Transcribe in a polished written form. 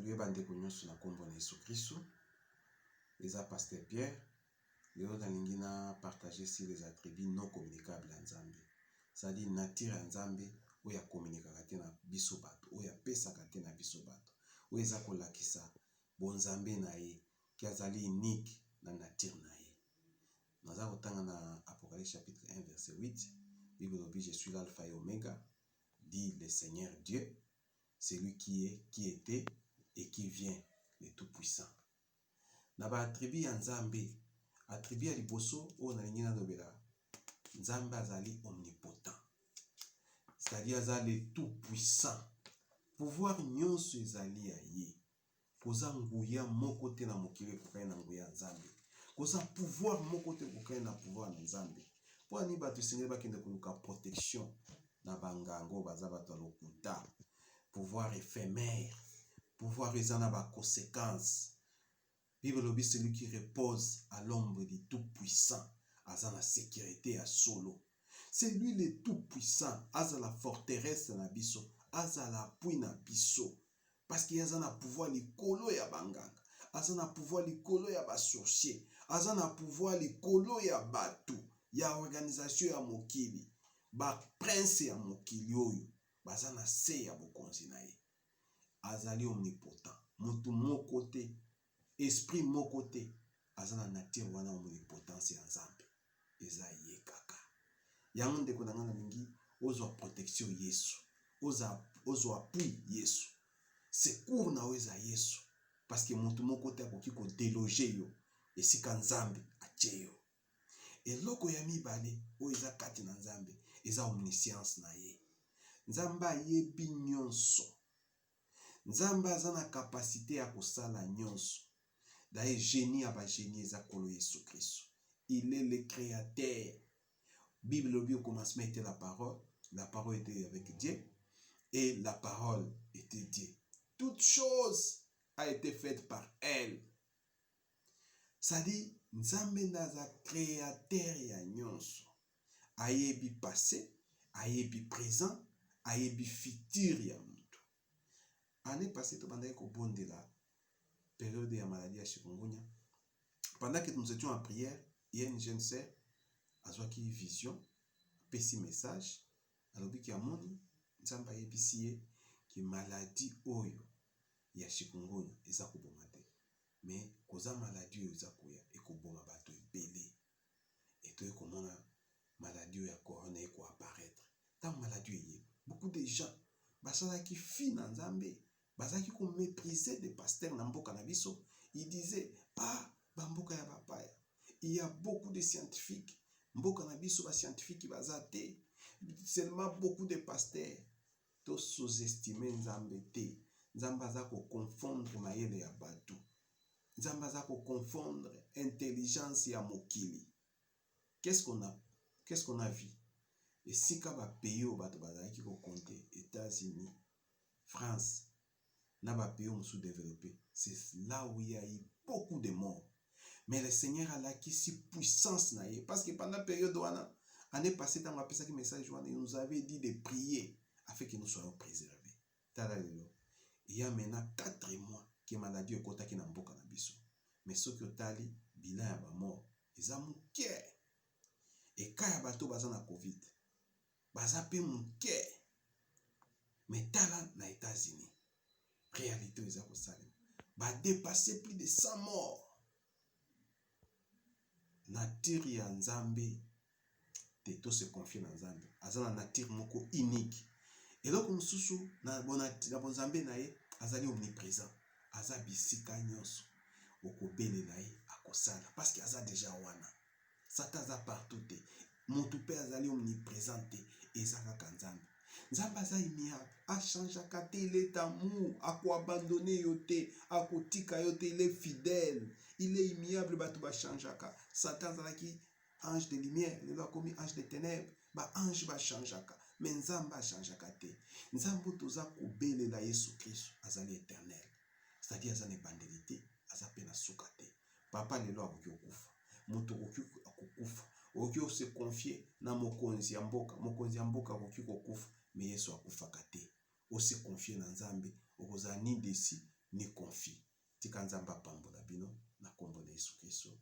Salut bande konyoso na kombo na Yesu Christ. Eza Pasteur Pierre. Leo nalingi na partager sur les attributs non communicables en Nzambe. C'est-à-dire nature en Nzambe oyo ya communiquer te na biso bato, oyo ya pesaka te na biso bato. Oyo eza kolakisa bon Nzambe na ye ki azali unique na nature na ye. Naza kotanga na Apocalypse chapitre 1 verset 8. Bible dit je suis l'alpha et oméga, dit le Seigneur Dieu, celui qui est, qui était et qui vient, le Tout-Puissant. Na ba attribut ya Nzambe, attribut ya liboso oyo nalingi na lobela, Nzambe azali omnipotent. C'est-à-dire azali Tout-Puissant. Pouvoir nyonso ezali ya ye. Koza nguya moko te na mokili kokai na nguya Nzambe. Koza pouvoir moko te kokai na pouvoir na Nzambe. Po ani bato sengeli bakende koluka protection na bangango baza bato lokuta. Pouvoir éphémère, pouvoir eza na ba conséquences. Bible lobi celui qui repose à l'ombre du Tout-Puissant, aza na sécurité à solo. C'est lui le Tout-Puissant, aza la forteresse na biso, aza la appui na biso. Parce qu'il y a un pouvoir likolo ya banganga, aza na pouvoir likolo ya ba sorcier, aza na pouvoir likolo ya batu, ya organisation ya mokili, ba prince ya mokili oyo, baza na se ya bokonzi na ye. Azali omnipotent, mutu moko te, esprit moko te, aza na nature wana omnipotence ya Nzambe. Eza ye kaka. Yango ndeko na nga na mingi, ozwa protection Yesu, ozwa appui Yesu. Secours na weza Yesu. Parce que mutu moko te akoki ko déloger yo, esika Nzambe atie yo. Eloko ya mibale oyo eza kati na Nzambe, eza omniscience na ye. Nzambe ayebi nyonso. Nzambe aza na capacité ya kosala nyonso. D'ailleurs, génie à ba génie eza kolo Yesu Christ. Il est le créateur. Bible au commencement était la parole était avec Dieu, et la parole était Dieu. Toute chose a été faite par elle. Ça dit, Nzambe naza créateur ya nyonso. Ayebi passé, ayebi présent, ayebi futur ya mutu. Année passée, tu bandai ko bonde la période ya maladie à chikungunya. Pendant que nous étions en prière, il y a une jeune sœur, azwaki vision, pesi message, alobi ki amoni, Nzambe ayebisi ye ki maladie oyo ya chikungunya eza koboma te. Mais koza maladie oyo eza koya ekoboma bato ebele. Et to ekomona maladie ya corona eko apparaître. Tant maladie ye, beaucoup de gens basalaki fi na Nzambe, bazaki ko mépriser des pasteurs na mboka na biso. Ils disaient ah bamboka ya bapaya. Il y a beaucoup de scientifiques. Mboka na biso ba scientifique bazate. Seulement beaucoup de pasteurs to sous-estimer Nzambe te. Nzambe aza ko confondre mayele ya batu. Nzambe aza ko confondre intelligence ya mokili. Qu'est-ce qu'on a vu? Et si ka ba pays au bato bazaki ko compter États-Unis, France, na ba pays sous-développés, c'est là où il y a eu beaucoup de morts. Mais le Seigneur a l'acquis si puissance na ye. Parce que pendant la période wana, année passée, dans ma qui message wana, il nous avait dit de prier afin que nous soyons préservés. Il y a maintenant 4 mois que maladie est kota ki na mboka na biso. Mais ceux qui ont tali, bilan ya ba mort, ils ont mouké. Et quand ya bato baza na Covid, baza pe mouké. Mais tala na États-Unis, réalité ils ont salé. Ba dépasser plus de 100 morts. Nature ya Nzambe te to se confier na Nzambe. Aza na nature moko unique. Et donc mususu na bonzambe na ye azali omniprésent. Aza bisika nyonso. Okobele na ye akosala parce que aza déjà wana. Satan aza partout te. Mutu pe azali omniprésent te ezaka ka Nzambe. Nzambe aza imiable, a changé kate, il est amour, a ko abandonner yote, a ko tika yote, il est fidèle, il est immuable, bato ba changeaka. Satan zalaki ange de lumière, il a commis ange de ténèbres, ba ange ba changeaka, mais Nzambe a changeaka te. Nzambe toza ko belela Yesu Christ azali éternel. C'est-à-dire azali bandelité, azape na sukate. Papa lelo akoki okufa, moto akoki akukufa. Oki se confier na mokonzi ya mboka akoki kokufa. Mais Yesu akufaka te. O se confier na Nzambe, okozala ni desi ni confie. Tika nzamba pambola bino na kombo na Yesu Kristo.